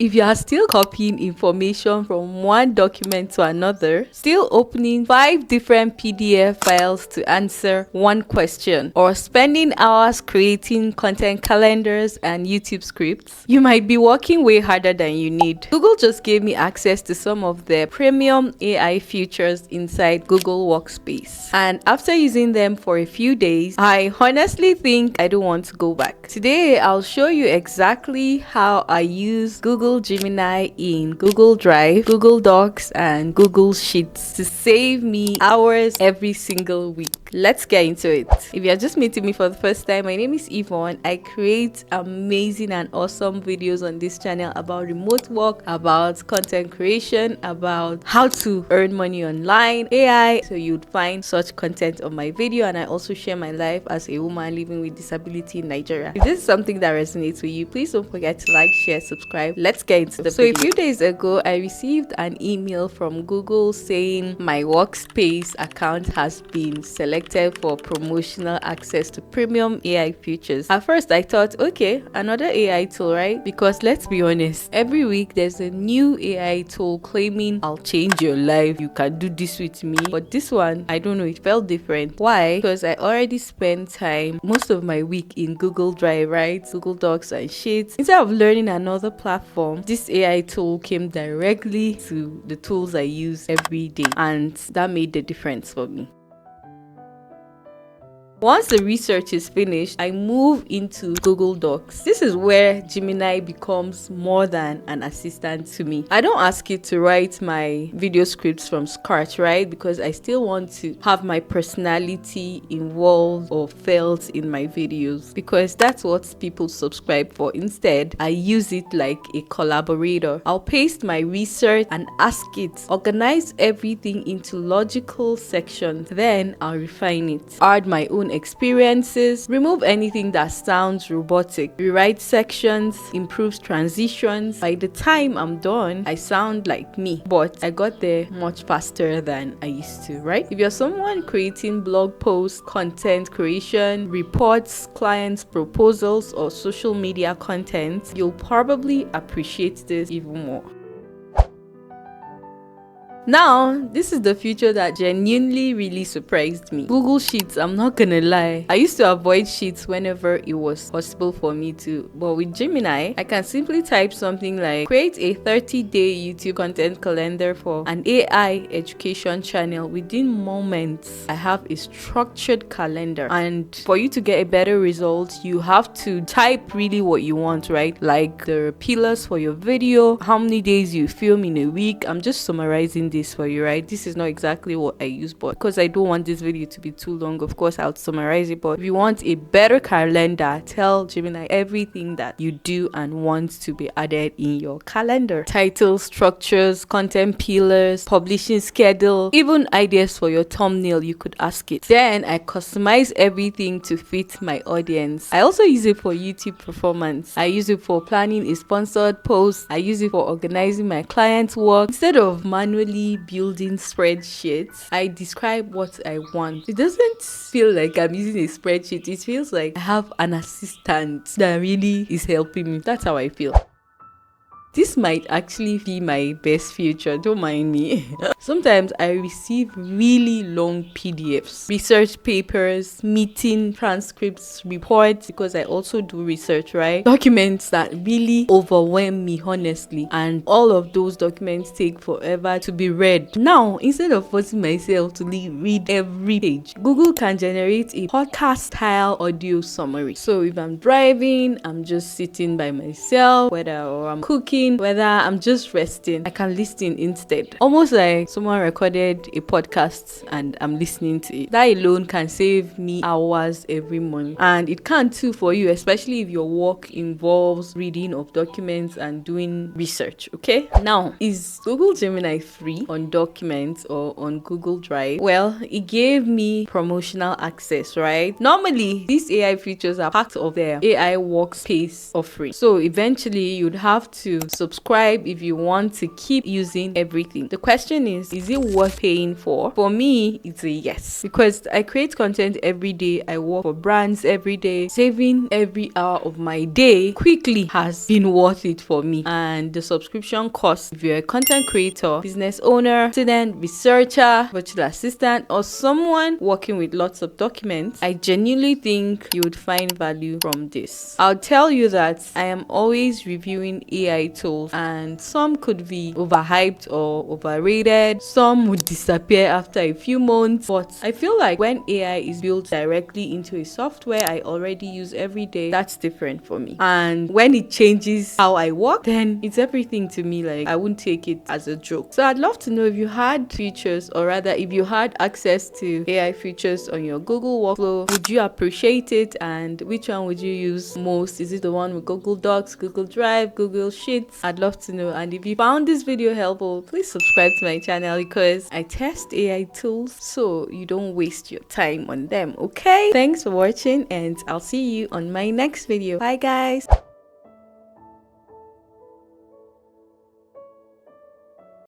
If you are still copying information from one document to another, still opening 5 different PDF files to answer one question, or spending hours creating content calendars and YouTube scripts, you might be working way harder than you need. Google just gave me access to some of their premium AI features inside Google Workspace. And after using them for a few days, I honestly think I don't want to go back. Today, I'll show you exactly how I use Google Gemini in Google Drive, Google Docs, and Google Sheets to save me hours every single week. Let's get into it. If you're just meeting me for the first time, my name is Yvonne. I create amazing and awesome videos on this channel about remote work, about content creation, about how to earn money online, AI. So you'd find such content on my video, and I also share my life as a woman living with disability in Nigeria. If this is something that resonates with you, please don't forget to like, share, subscribe. Let's get into the video. So a few days ago, I received an email from Google saying my Workspace account has been selected for promotional access to premium AI features. At first, I thought, okay, another AI tool, right? Because let's be honest, every week there's a new AI tool claiming I'll change your life, you can do this with me. But this one, I don't know, it felt different. Why? Because I already spent time, most of my week in Google Drive, right? Google Docs and Sheets. Instead of learning another platform, this AI tool came directly to the tools I use every day, and that made the difference for me. Once the research is finished, I move into Google Docs. This is where Gemini becomes more than an assistant to me. I don't ask it to write my video scripts from scratch, right? Because I still want to have my personality involved or felt in my videos, because that's what people subscribe for. Instead, I use it like a collaborator. I'll paste my research and ask it, organize everything into logical sections. Then I'll refine it, add my own experiences, remove anything that sounds robotic, rewrite sections, improve transitions. By the time I'm done, I sound like me, but I got there much faster than I used to, right? If you're someone creating blog posts, content creation, reports, clients, proposals, or social media content, you'll probably appreciate this even more. Now, this is the feature that genuinely really surprised me. Google Sheets, I'm not gonna lie. I used to avoid Sheets whenever it was possible for me to. But with Gemini, I can simply type something like, create a 30-day YouTube content calendar for an AI education channel. Within moments, I have a structured calendar. And for you to get a better result, you have to type really what you want, right? Like the pillars for your video, how many days you film in a week. I'm just summarizing this for you, right? This is not exactly what I use, but because I don't want this video to be too long, of course I'll summarize it. But if you want a better calendar, tell Gemini everything that you do and want to be added in your calendar. Titles, structures, content pillars, publishing schedule, even ideas for your thumbnail, you could ask it. Then I customize everything to fit my audience. I also use it for YouTube performance. I use it for planning a sponsored post. I use it for organizing my clients' work. Instead of manually building spreadsheets, I describe what I want. It doesn't feel like I'm using a spreadsheet. It feels like I have an assistant that really is helping me. That's how I feel. This might actually be my best feature, don't mind me. Sometimes I receive really long PDFs, research papers, meeting transcripts, reports, because I also do research, right? Documents that really overwhelm me, honestly. And all of those documents take forever to be read. Now, instead of forcing myself to read every page, Google can generate a podcast-style audio summary. So if I'm driving, I'm just sitting by myself, whether I'm cooking, whether I'm just resting, I can listen instead. Almost like someone recorded a podcast and I'm listening to it. That alone can save me hours every morning. And it can too for you, especially if your work involves reading of documents and doing research, okay? Now, is Google Gemini free on documents or on Google Drive? Well, it gave me promotional access, right? Normally, these AI features are part of their AI Workspace offering. So eventually, you'd have to subscribe if you want to keep using everything. The question is it worth paying for? For me, it's a yes, because I create content every day. I work for brands every day. Saving every hour of my day quickly has been worth it for me. And the subscription cost, if you're a content creator, business owner, student, researcher, virtual assistant, or someone working with lots of documents, I genuinely think you would find value from this. I'll tell you that I am always reviewing AI tools, and some could be overhyped or overrated. Some would disappear after a few months, but I feel like when AI is built directly into a software I already use every day, that's different for me. And when it changes how I work, then it's everything to me. Like, I wouldn't take it as a joke. So I'd love to know if you had features, or rather if you had access to AI features on your Google workflow, would you appreciate it, and which one would you use most? Is it the one with Google Docs, Google Drive, Google Sheets? I'd love to know. And if you found this video helpful, please subscribe to my channel, because I test AI tools so you don't waste your time on them. Okay, thanks for watching, and I'll see you on my next video. Bye guys.